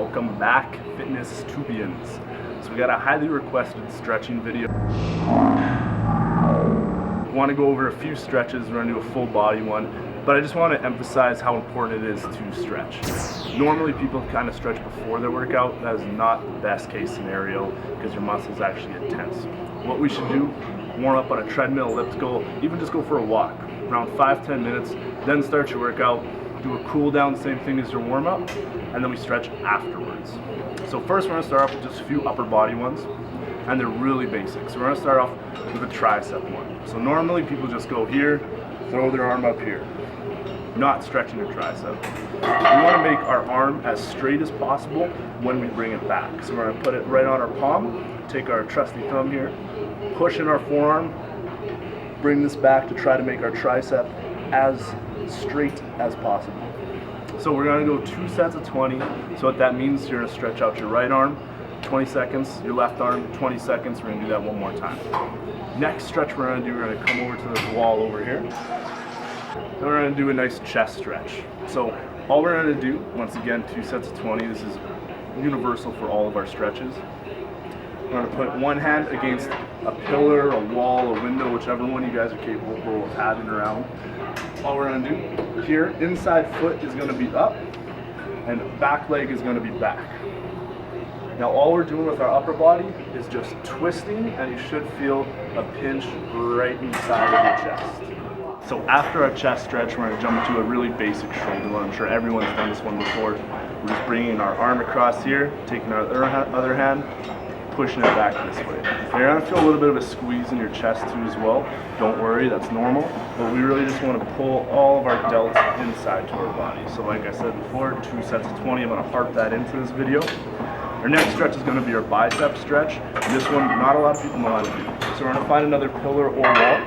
welcome back, Fitness Tubians. So we got a highly requested stretching video. We want to go over a few stretches. We're going to do a full body one, but I just want to emphasize how important it is to stretch. Normally people kind of stretch before their workout. That is not the best case scenario because your muscles actually get tense. What we should do, warm up on a treadmill, elliptical, even just go for a walk, around 5-10 minutes, then start your workout. Do a cool down, same thing as your warm up, and then we stretch afterwards. So first we're going to start off with just a few upper body ones, and they're really basic. So we're going to start off with a tricep one. So normally people just go here, throw their arm up here, not stretching your tricep. We want to make our arm as straight as possible when we bring it back. So we're going to put it right on our palm, take our trusty thumb here, push in our forearm, bring this back to try to make our tricep as straight as possible. So we're going to go 2 sets of 20. So what that means, you're going to stretch out your right arm 20 seconds, your left arm 20 seconds. We're going to do that one more time. Next stretch we're going to do, we're going to come over to this wall over here. Then we're going to do a nice chest stretch. So all we're going to do, once again, 2 sets of 20. This is universal for all of our stretches. We're going to put one hand against a pillar, a wall, a window, whichever one you guys are capable of having around. All we're going to do here, inside foot is going to be up and back leg is going to be back. Now all we're doing with our upper body is just twisting, and you should feel a pinch right inside of your chest. So after our chest stretch, we're going to jump into a really basic shoulder one. I'm sure everyone's done this one before. We're just bringing our arm across here, taking our other hand, pushing it back this way. Now you're going to feel a little bit of a squeeze in your chest too as well. Don't worry, that's normal. But we really just want to pull all of our delts inside to our body. So like I said before, 2 sets of 20. I'm going to harp that into this video. Our next stretch is going to be our bicep stretch. And this one, not a lot of people know how to do. So we're going to find another pillar or wall.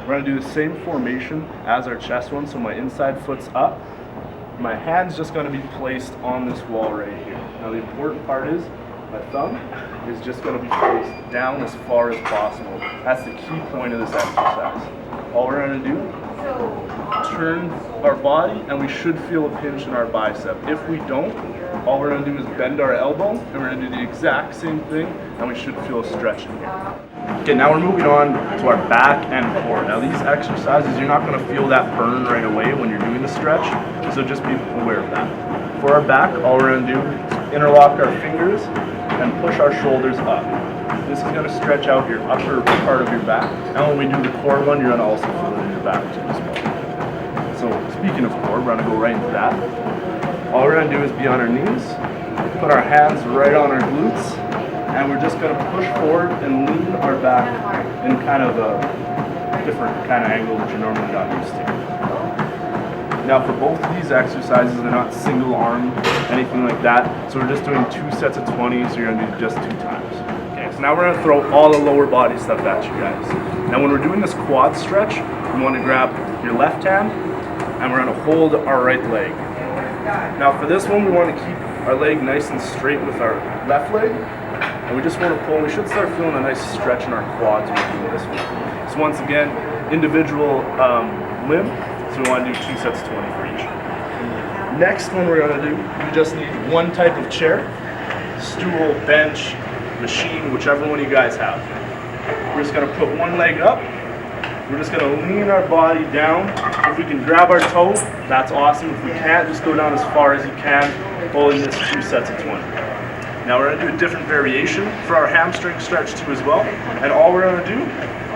We're going to do the same formation as our chest one. So my inside foot's up. My hand's just going to be placed on this wall right here. Now the important part is, my thumb is just going to be placed down as far as possible. That's the key point of this exercise. All we're going to do, turn our body, and we should feel a pinch in our bicep. If we don't, all we're going to do is bend our elbow, and we're going to do the exact same thing, and we should feel a stretch in here. Okay, now we're moving on to our back and core. Now these exercises, you're not going to feel that burn right away when you're doing the stretch, so just be aware of that. For our back, all we're going to do is interlock our fingers and push our shoulders up. This is going to stretch out your upper part of your back. And when we do the core one, you're going to also feel it in your back too as well. So speaking of core, we're going to go right into that. All we're going to do is be on our knees, put our hands right on our glutes, and we're just going to push forward and lean our back in kind of a different kind of angle that you're normally not used to. Now for both of these exercises, they're not single arm, anything like that. So we're just doing 2 sets of 20, so you're gonna do just 2 times. Okay, so now we're gonna throw all the lower body stuff at you guys. Now when we're doing this quad stretch, we wanna grab your left hand, and we're gonna hold our right leg. Now for this one, we wanna keep our leg nice and straight with our left leg, and we just wanna pull. We should start feeling a nice stretch in our quads when we're doing this one. So once again, individual limb. So we want to do 2 sets of 20 for each. Next one we're going to do, we just need one type of chair, stool, bench, machine, whichever one you guys have. We're just going to put one leg up. We're just going to lean our body down. If we can grab our toe, that's awesome. If we can't, just go down as far as you can, holding this 2 sets of 20. Now we're going to do a different variation for our hamstring stretch too as well. And all we're going to do,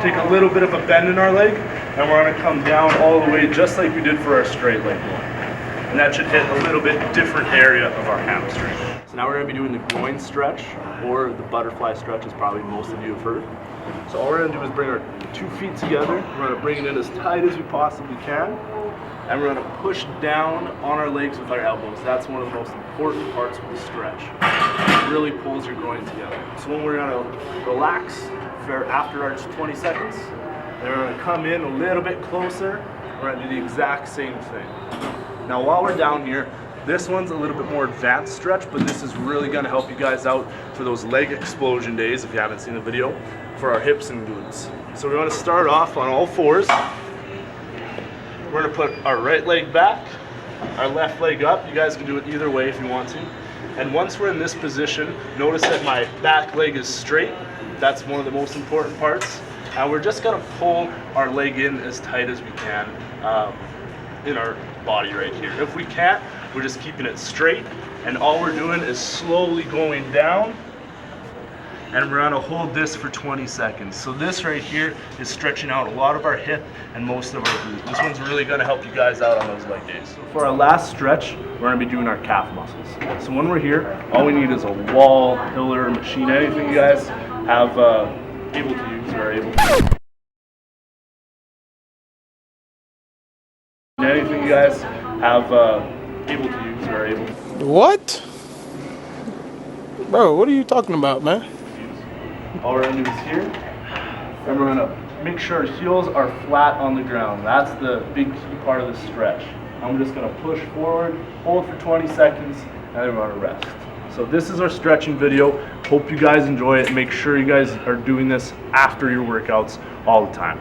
take a little bit of a bend in our leg, and we're going to come down all the way just like we did for our straight leg one. And that should hit a little bit different area of our hamstring. So now we're going to be doing the groin stretch, or the butterfly stretch, as probably most of you have heard. So all we're going to do is bring our 2 feet together. We're going to bring it in as tight as we possibly can, and we're going to push down on our legs with our elbows. That's one of the most important parts of the stretch. It really pulls your groin together. So when we're going to relax after our 20 seconds, then we're going to come in a little bit closer. We're going to do the exact same thing. Now while we're down here, this one's a little bit more advanced stretch, but this is really going to help you guys out for those leg explosion days, if you haven't seen the video, for our hips and glutes. So we want to start off on all fours. We're going to put our right leg back, our left leg up. You guys can do it either way if you want to. And once we're in this position, notice that my back leg is straight. That's one of the most important parts. And we're just gonna pull our leg in as tight as we can in our body right here. If we can't, we're just keeping it straight, and all we're doing is slowly going down, and we're gonna hold this for 20 seconds. So this right here is stretching out a lot of our hip and most of our glute. This one's really gonna help you guys out on those leg days. So for our last stretch, we're gonna be doing our calf muscles. So when we're here, all we need is a wall, pillar, machine, anything you guys have able to use or are able to. Anything you guys have able to use or are able to. What? Bro, what are you talking about, man? All we're gonna do is here, and we're gonna make sure our heels are flat on the ground. That's the big key part of the stretch. I'm just gonna push forward, hold for 20 seconds, and then we're gonna rest. So this is our stretching video. Hope you guys enjoy it. Make sure you guys are doing this after your workouts all the time.